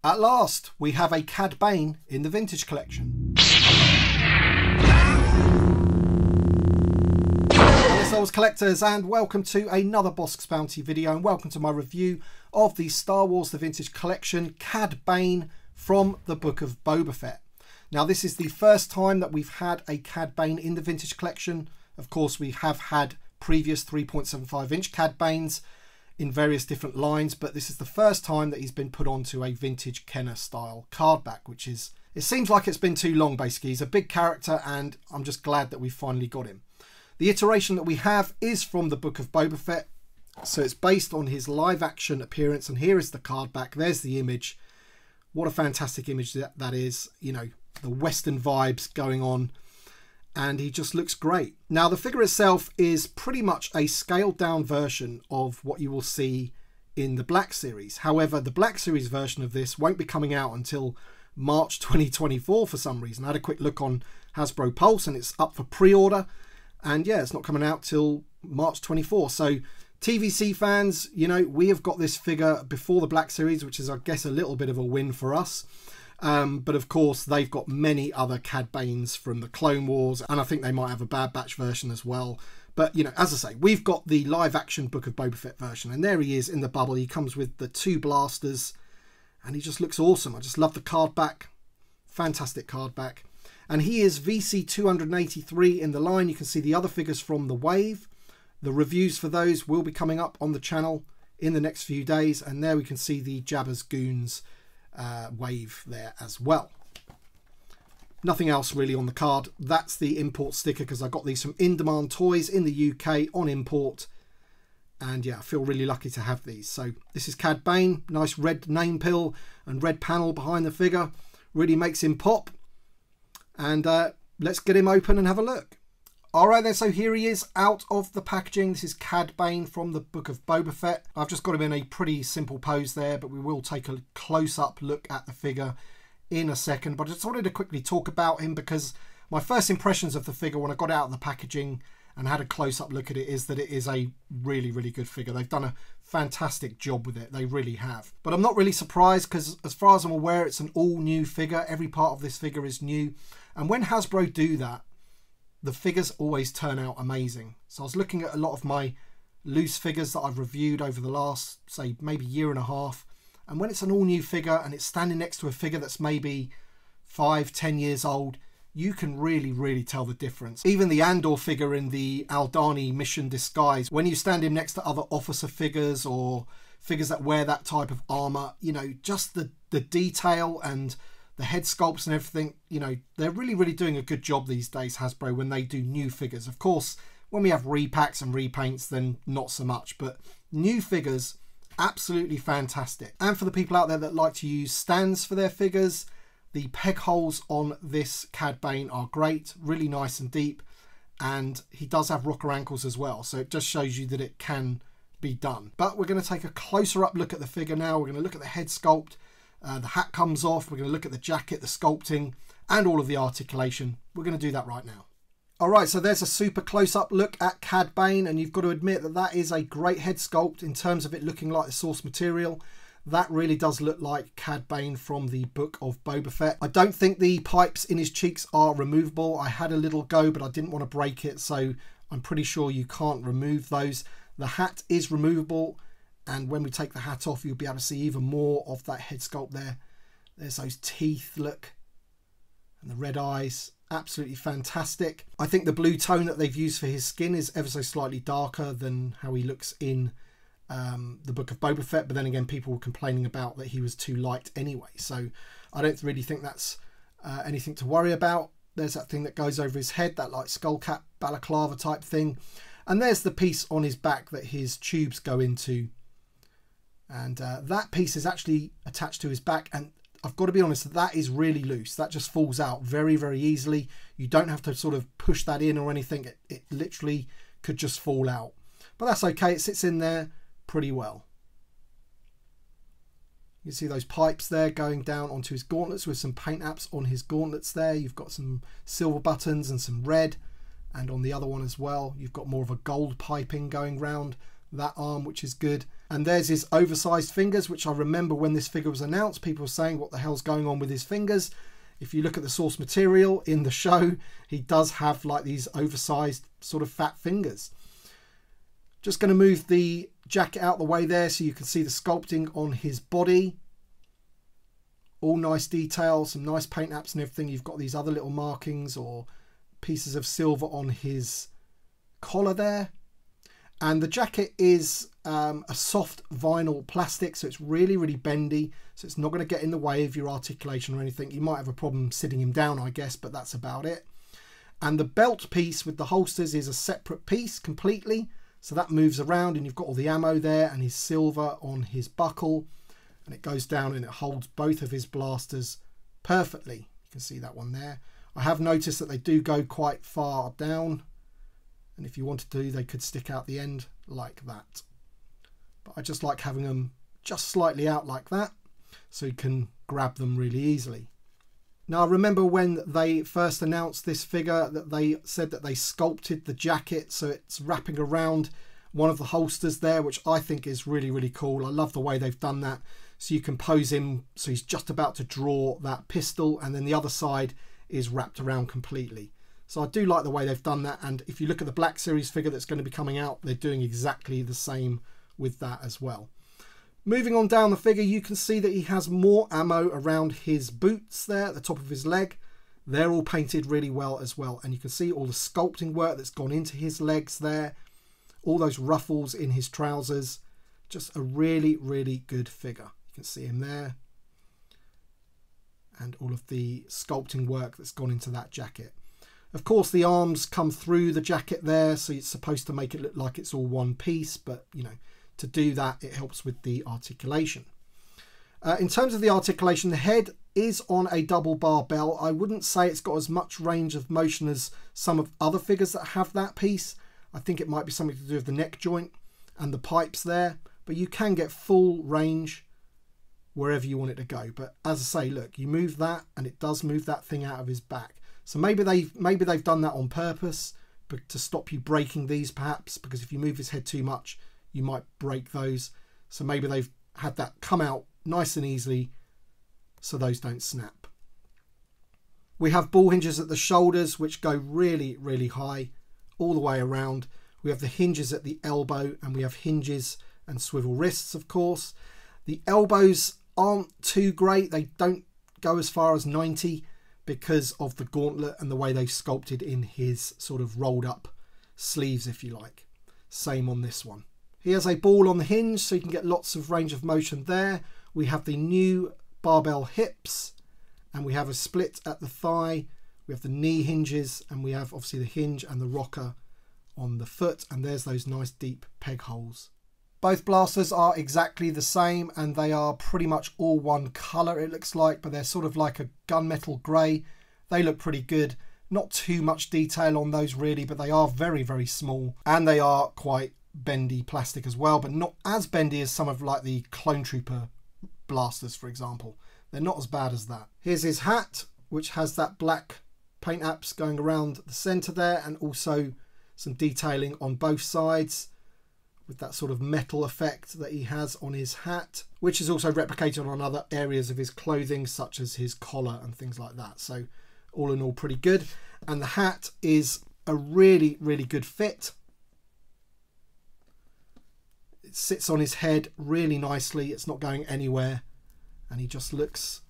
At last, we have a Cad Bane in the Vintage Collection. Hello Souls collectors, and welcome to another Bossk's Bounty video, and welcome to my review of the Star Wars The Vintage Collection Cad Bane from the Book of Boba Fett. Now this is the first time that we've had a Cad Bane in the Vintage Collection. Of course we have had previous 3.75 inch Cad Banes in various different lines, but this is the first time that he's been put onto a vintage Kenner style card back, which is, it seems like it's been too long basically. He's a big character and I'm just glad that we finally got him. The iteration that we have is from the Book of Boba Fett, so it's based on his live action appearance, and here is the card back. There's the image. What a fantastic image that is, you know, the Western vibes going on, and he just looks great. Now the figure itself is pretty much a scaled down version of what you will see in the Black Series. However, the Black Series version of this won't be coming out until March 2024 for some reason. I had a quick look on Hasbro Pulse and it's up for pre-order, and yeah, it's not coming out till March 24. So TVC fans, you know, we have got this figure before the Black Series, which is I guess a little bit of a win for us. But of course they've got many other Cad Banes from the Clone Wars, and I think they might have a Bad Batch version as well. But you know, as I say, we've got the live action Book of Boba Fett version, and there he is in the bubble. He comes with the two blasters and he just looks awesome. I just love the card back. Fantastic card back. And he is VC283 in the line. You can see the other figures from the wave. The reviews for those will be coming up on the channel in the next few days, and there we can see the Jabba's Goons wave there as well. Nothing else really on the card. That's the import sticker, because I got these from In Demand Toys in the UK on import, and yeah, I feel really lucky to have these. So this is Cad Bane, nice red name pill and red panel behind the figure, really makes him pop. And let's get him open and have a look. Alright then, so here he is out of the packaging. This is Cad Bane from the Book of Boba Fett. I've just got him in a pretty simple pose there, but we will take a close-up look at the figure in a second. But I just wanted to quickly talk about him, because my first impressions of the figure when I got out of the packaging and had a close-up look at it is that it is a really, really good figure. They've done a fantastic job with it. They really have. But I'm not really surprised, because as far as I'm aware, it's an all-new figure. Every part of this figure is new. And when Hasbro do that, the figures always turn out amazing. So I was looking at a lot of my loose figures that I've reviewed over the last, say, maybe year and a half. And when it's an all-new figure and it's standing next to a figure that's maybe 5-10 years old, you can really, really tell the difference. Even the Andor figure in the Aldani mission disguise, when you stand him next to other officer figures or figures that wear that type of armor, you know, just the detail and the head sculpts and everything, you know, they're really, really doing a good job these days, Hasbro, when they do new figures. Of course, when we have repacks and repaints, then not so much, but new figures, absolutely fantastic. And for the people out there that like to use stands for their figures, the peg holes on this Cad Bane are great, really nice and deep, and he does have rocker ankles as well, so it just shows you that it can be done. But we're going to take a closer up look at the figure now. We're going to look at the head sculpt. The hat comes off. We're going to look at the jacket, the sculpting, and all of the articulation. We're going to do that right now. Alright, so there's a super close-up look at Cad Bane, and you've got to admit that that is a great head sculpt in terms of it looking like the source material. That really does look like Cad Bane from the Book of Boba Fett. I don't think the pipes in his cheeks are removable. I had a little go, but I didn't want to break it, so I'm pretty sure you can't remove those. The hat is removable, and when we take the hat off, you'll be able to see even more of that head sculpt there. There's those teeth, look, and the red eyes. Absolutely fantastic. I think the blue tone that they've used for his skin is ever so slightly darker than how he looks in the Book of Boba Fett, but then again, people were complaining about that he was too light anyway, so I don't really think that's anything to worry about. There's that thing that goes over his head, that like skull cap balaclava type thing, and there's the piece on his back that his tubes go into, and that piece is actually attached to his back, and I've got to be honest, that is really loose. That just falls out very, very easily. You don't have to sort of push that in or anything. It literally could just fall out. But that's okay. It sits in there pretty well. You see those pipes there going down onto his gauntlets with some paint apps on his gauntlets there. You've got some silver buttons and some red. And on the other one as well, you've got more of a gold piping going round that arm, which is good. And there's his oversized fingers, which I remember when this figure was announced, people were saying, what the hell's going on with his fingers? If you look at the source material in the show, he does have like these oversized sort of fat fingers. Just going to move the jacket out the way there so you can see the sculpting on his body. All nice detail, some nice paint apps and everything. You've got these other little markings or pieces of silver on his collar there. And the jacket is a soft vinyl plastic, so it's really bendy, so it's not going to get in the way of your articulation or anything. You might have a problem sitting him down, I guess, but that's about it. And the belt piece with the holsters is a separate piece completely, so that moves around, and you've got all the ammo there and his silver on his buckle, and it goes down and it holds both of his blasters perfectly. You can see that one there. I have noticed that they do go quite far down, and if you wanted to, they could stick out the end like that. But I just like having them just slightly out like that, so you can grab them really easily. Now, I remember when they first announced this figure that they said that they sculpted the jacket so it's wrapping around one of the holsters there, which I think is really cool. I love the way they've done that. So you can pose him so he's just about to draw that pistol, and then the other side is wrapped around completely. So I do like the way they've done that, and if you look at the Black Series figure that's going to be coming out, they're doing exactly the same with that as well. Moving on down the figure, you can see that he has more ammo around his boots there at the top of his leg. They're all painted really well as well, and you can see all the sculpting work that's gone into his legs there, all those ruffles in his trousers. Just a really good figure. You can see him there, and all of the sculpting work that's gone into that jacket. Of course, the arms come through the jacket there, so it's supposed to make it look like it's all one piece, but you know, to do that, it helps with the articulation. In terms of the articulation, the head is on a double barbell. I wouldn't say it's got as much range of motion as some of other figures that have that piece. I think it might be something to do with the neck joint and the pipes there, but you can get full range wherever you want it to go. But as I say, look, you move that and it does move that thing out of his back. So maybe they've done that on purpose, but to stop you breaking these perhaps, because if you move his head too much, you might break those. So maybe they've had that come out nice and easily so those don't snap. We have ball hinges at the shoulders, which go really high all the way around. We have the hinges at the elbow, and we have hinges and swivel wrists, of course. The elbows aren't too great. They don't go as far as 90 because of the gauntlet and the way they've sculpted in his sort of rolled up sleeves, if you like. Same on this one. He has a ball on the hinge, so you can get lots of range of motion there. We have the new barbell hips, and we have a split at the thigh. We have the knee hinges, and we have obviously the hinge and the rocker on the foot, and there's those nice deep peg holes. Both blasters are exactly the same, and they are pretty much all one colour, it looks like, but they're sort of like a gunmetal grey. They look pretty good. Not too much detail on those really, but they are very small, and they are quite bendy plastic as well, but not as bendy as some of like the Clone Trooper blasters, for example. They're not as bad as that. Here's his hat, which has that black paint apps going around the centre there, and also some detailing on both sides with that sort of metal effect that he has on his hat, which is also replicated on other areas of his clothing, such as his collar and things like that. So all in all, pretty good. And the hat is a really good fit. It sits on his head really nicely. It's not going anywhere, and he just looks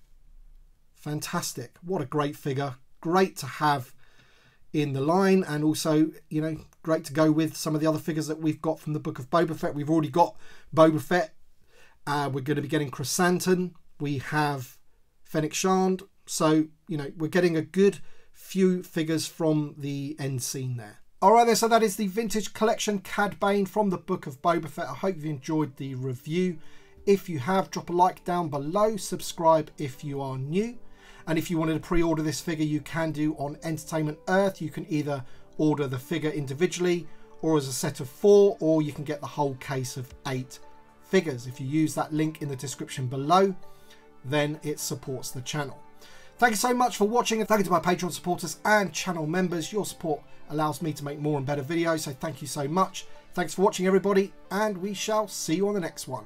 fantastic. What a great figure. Great to have in the line, and also, you know, great to go with some of the other figures that we've got from the Book of Boba Fett. We've already got Boba Fett. We're going to be getting Chrysanthemum. We have Fennec Shand. So, you know, we're getting a good few figures from the end scene there. Alright then, so that is the Vintage Collection Cad Bane from the Book of Boba Fett. I hope you enjoyed the review. If you have, drop a like down below. Subscribe if you are new. And if you wanted to pre-order this figure, you can do on Entertainment Earth. You can either order the figure individually or as a set of 4, or you can get the whole case of 8 figures. If you use that link in the description below, then it supports the channel. Thank you so much for watching, and thank you to my Patreon supporters and channel members. Your support allows me to make more and better videos, so thank you so much. Thanks for watching, everybody, and we shall see you on the next one.